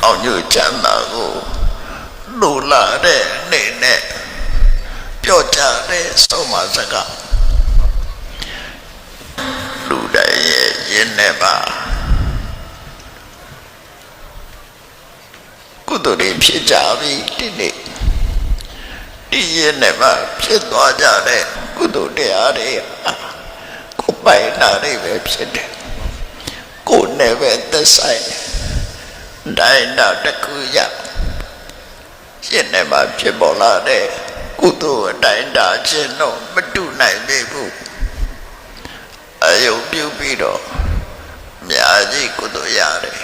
အောင်ညချမ်းသာကိုလူလာတဲ့အနေနဲ့ပြောကြတဲ့ဆုံးမစကားလူတိုင်းရဲ့ရင်းနဲ့ပါကုသိုလ်တွေဖြစ်ကြပြီဒီနေ့ဒီရင်းနဲ့ပါဖြစ်သွားကြတဲ့ကုသိုလ်တရားတွေကိုပိုင်နာတွေပဲဖြစ်တယ်ကိုယ်နဲ့ပဲသက်ဆိုင်တိုင်းနာတကူရရှင်းနေမှာဖြစ်ပေါ်လာတဲ့ကုသိုလ်အတိုင်းတာခြင်းတော့မတူနိုင်ပေဘူးအယုံပြုပြီးတော့အများကြီးကုသိုလ်ရတယ်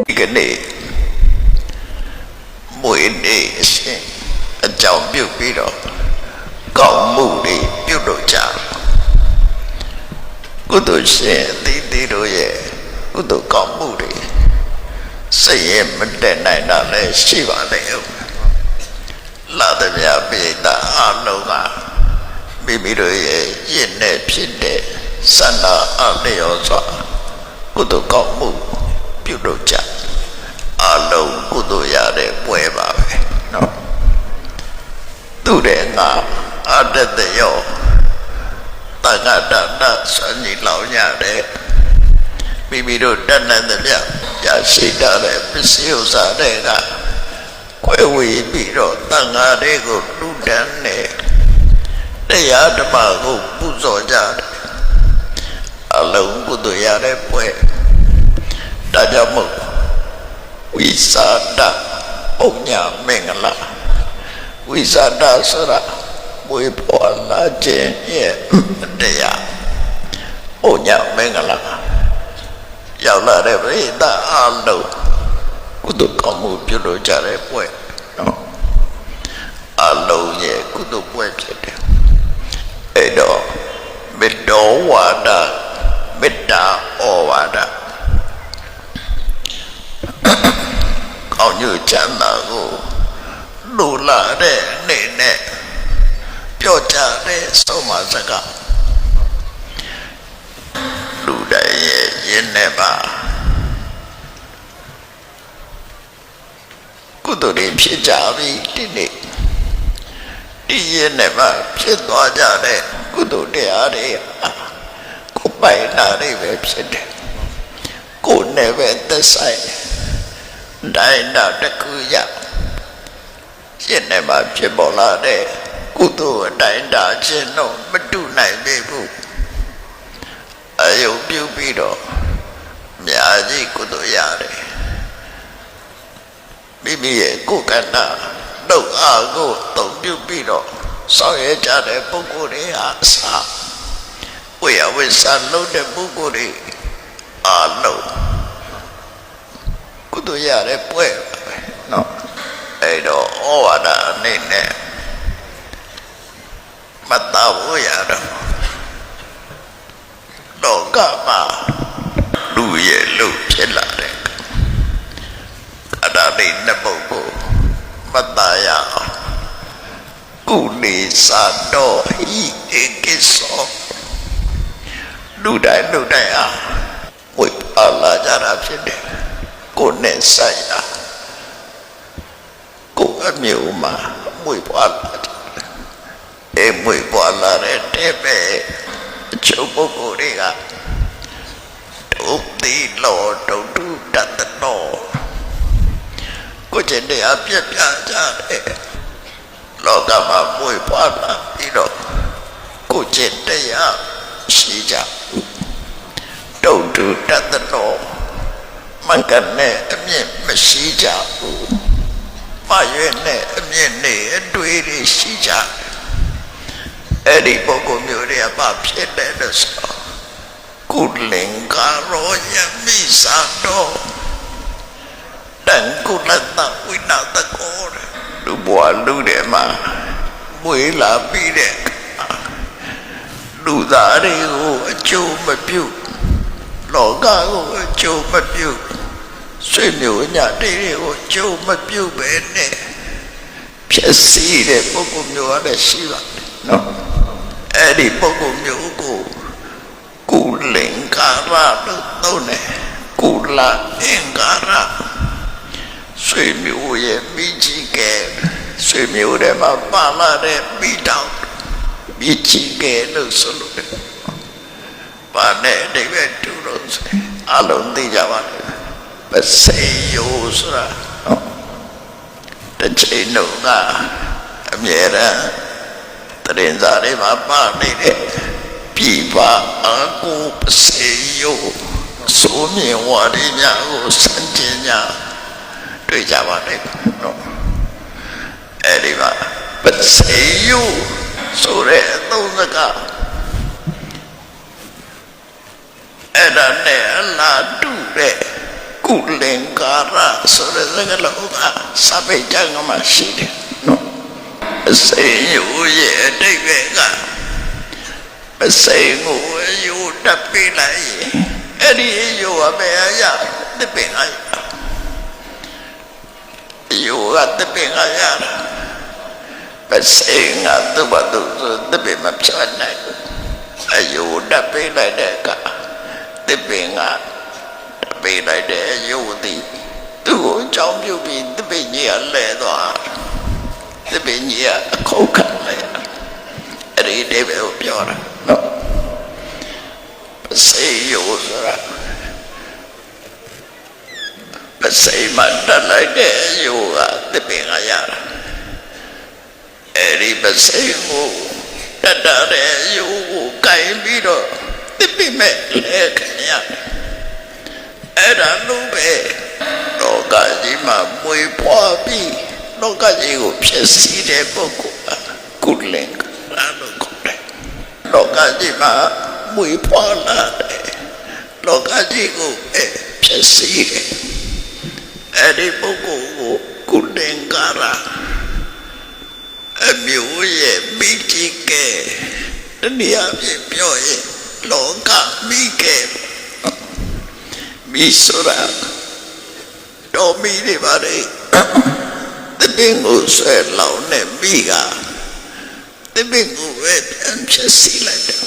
ဒီကနေ့မွေးနေ့အရှင်အကြောင်းပြုပြီးတော့ကောင်းမှုတွေပြုလုပ်ကြကုသိုလ်ရှင်အသီးသီးတို့ရဲ့ကုသိုလ်ကောင်းမှုတွေစိတ်ရဲ့မတက်နိုင်တာလည်းရှိပါလေဦးလာတဲ့မြတ်ပိဋကအလုံးကမိမိတို့ရဲ့ရင့်နဲ့ဖြစ်တဲ့စန္ဒအလျော်စွာကုသိုလ်ကောင်းမှုပြုလုပ်ကြအလုံးကုသိုလ်ရတဲ့ပွဲပါပဲနော်သူတဲ့ငါအတ္တယောတက္ကတတစဉ္ကြီးလောင်ရတယ်မိမိတို့တတ်နိုင်သမျှရရှိတဲ့ပစ္စည်းဥစ္စာတွေကခွဲဝေပြီးတော့တန်ဃာတွေကိုလူတန်းနဲ့တရားဓမ္မကိုပူဇော်ကြတယ်အလုံးကုသိုလ်ရတဲ့ပွဲဒါကြောင့်မို့ဝိသဒပုညမင်္ဂလာဝိသဒဆိုတာမွေးပေါ်လာခြင်းရဲ့တရားပုညမင်္ဂလာရောက်လာတဲ့ပရိသတ်အလုံးကုသိုလ်ကောင်းမှုပြုလုပ်ကြတဲ့ပွဲနော်အလုံးရဲ့ကုသိုလ်ပွဲဖြစ်တယ်အဲ့တော့မေတ္တာဝါဒမေတ္တာဩဝါဒကောင်းကျိုးချမ်းသာကိုလူလာတဲ့အနေနဲ့ပြောကြတဲ့ဆုံးမစကားလူတိုင်းရဲ့ရင်းနဲ့ပါကုသိုလ်တွေဖြစ်ကြပြီဒီနေ့ဒီရင်းနဲ့ပါဖြစ်သွားကြတဲ့ကုသိုလ်တရားတွေကိုပိုင်နာတွေပဲဖြစ်တယ်ကိုယ်နဲ့ပဲသက်ဆိုင်တိုင်းနာတကူရရှင်းနေမှာဖြစ်ပေါ်လာတဲ့ကုသိုလ်အတိုင်းတာခြင်းတော့မတူနိုင်ပေဘူးအယုံပြုပြီးတော့အများကြီးကုသိုလ်ရတယ်မိမိရဲ့ကိုယ်ကဏ္ဍဒုက္ခကိုတုံ့ပြုပြီးတော့ဆောင်ရွက်ကြတဲ့ပုဂ္ဂိုလ်တွေဟာအစာဝိယဝိသလုံးတဲ့ပုဂ္ဂိုလ်တွေအလုံးကုသိုလ်ရတဲ့ပွဲပဲနော်အဲ့တော့ဩဝါဒအနေနဲ့မတော်ဘူးရတော့လောကမှာလူရဲ့လူဖြစ်လာတဲ့အတားလေးနှစ်ပုဒ်ကိုမတော်ရအောင်ကုလေသာတော်ဟိဧကိသောလူတိုင်းအားဝိပါလာကြတာဖြစ်တယ်ကိုယ်နဲ့ဆိုင်ရာကိုယ်အမျိုးမှာမွေပွားလာတယ်မွေပွားလာတဲ့ပဲအချုပ်ပုဂ္ဂိုလ်တွေကဒုတိလောဒုတုတတနောကိုယ်ကျင့်တရားပြပြကြတယ်လောကမှာမွေပွားလာပြီးတော့ကိုယ်ကျင့်တရားရှိကြဒုတုတတနောမင်္ဂနဲ့အမြင့်မရှိကြဘူးမရွေးနဲ့အမြင့်နဲ့အတွေ့တွေရှိကြအဲ့ဒီပုဂ္ဂိုလ်မျိုးတွေကဘာဖြစ်တယ်လို့ဆိုကုလင်္ကာရောယမိသာတော်တန်ကုလတဝိနာတကောလူဘွားလူတွေမှာမွေးလာပြီးတဲ့လူသားတွေကိုအကျိုးမပြုလောကကိုအကျိုးမပြုဆွေမျိုးညတေတွေကိုအကျိုးမပြုပဲနဲ့ ဖြစ်စီတဲ့ပုဂ္ဂိုလ်မျိုးရတဲ့ရှိပါတယ်နော်အဲ့ဒီပုဂ္ဂိုလ်မျိုးကိုကုလင်္ကာရလို့သုံးတယ်ကုလအင်္ကာရဆွေမျိုးရဲ့မိကြီးကဲဆွေမျိုးတွေမှာပါလာတဲ့မိတောင်မိကြီးကဲလို့ဆိုလို့တယ်ဘာနဲ့အတိတ်ပဲတူလို့အလုံးသိကြပါလေပစေယောဆိုတာတစ်ချိန်တော့ကအမြဲတမ်းတရင်စားတွေမှာပါနေတဲ့ပြပါအကူပစေယောဆိုမြင်ဝါဒီများကိုစံကျင်ညာတွေ့ကြပါလိမ့်မယ်နော်အဲ့ဒီမှာပစေယောဆိုတဲ့အသုံးစကားအဲ့ဒါနဲ့အလားတူတဲ့ကုလင်္ကာရဆိုတဲ့စကားလုံးကစာပေကျမ်းမှာရှိတယ်နော်ပစေယောရဲ့အတိတ်ကပစေကိုယူတက်ပြလိုက်အဲ့ဒီယူအမေအရာတပင်အရာယူကတပင်အရာပစေငါသူ့ဘာသူတပင်မဖြတ်နိုင်အယူတက်ပြလိုက်တဲ့ကတပင်ကပေးလိုက်တဲ့ယုတ်တိသူ့ကိုအကြောင်းပြုပြီးတပည့်ကြီးကလဲသွားတပည့်ကြီးကအခုခံလိုက်အဲ့ဒီတပည့်ကိုပြောတာနော်ပစေယောဆိုတာပစေမတက်လိုက်တဲ့ယုတ်ကတပည့်ကရတာအဲ့ဒီပစေကိုတက်တဲ့ယုတ်ကိုကင်ပြီးတော့တပည့်မဲ့လဲခင်ရအဲ့ဒါလို့ပဲလောကကြီးမှာမွေဖွားပြီးလောကကြီးကိုဖြစ်စီတဲ့ပုဂ္ဂိုလ်ကကုလင်္ကာရလို့ခေါ်တယ်လောကကြီးမှာမွေဖွားလာတယ်လောကကြီးကိုဖြစ်စီတယ်အဲ့ဒီပုဂ္ဂိုလ်ကိုကုလင်္ကာရအမျိုးရဲ့မိကြီးကဲတနည်းအားဖြင့်ပြောရင်လောကမိကဲမိဆိုတာတော်မိနေပါလေတပင်ကိုဆွဲလောင်နေမိကတပင်ကိုပဲပြန်ဖြစ်စီလိုက်တယ်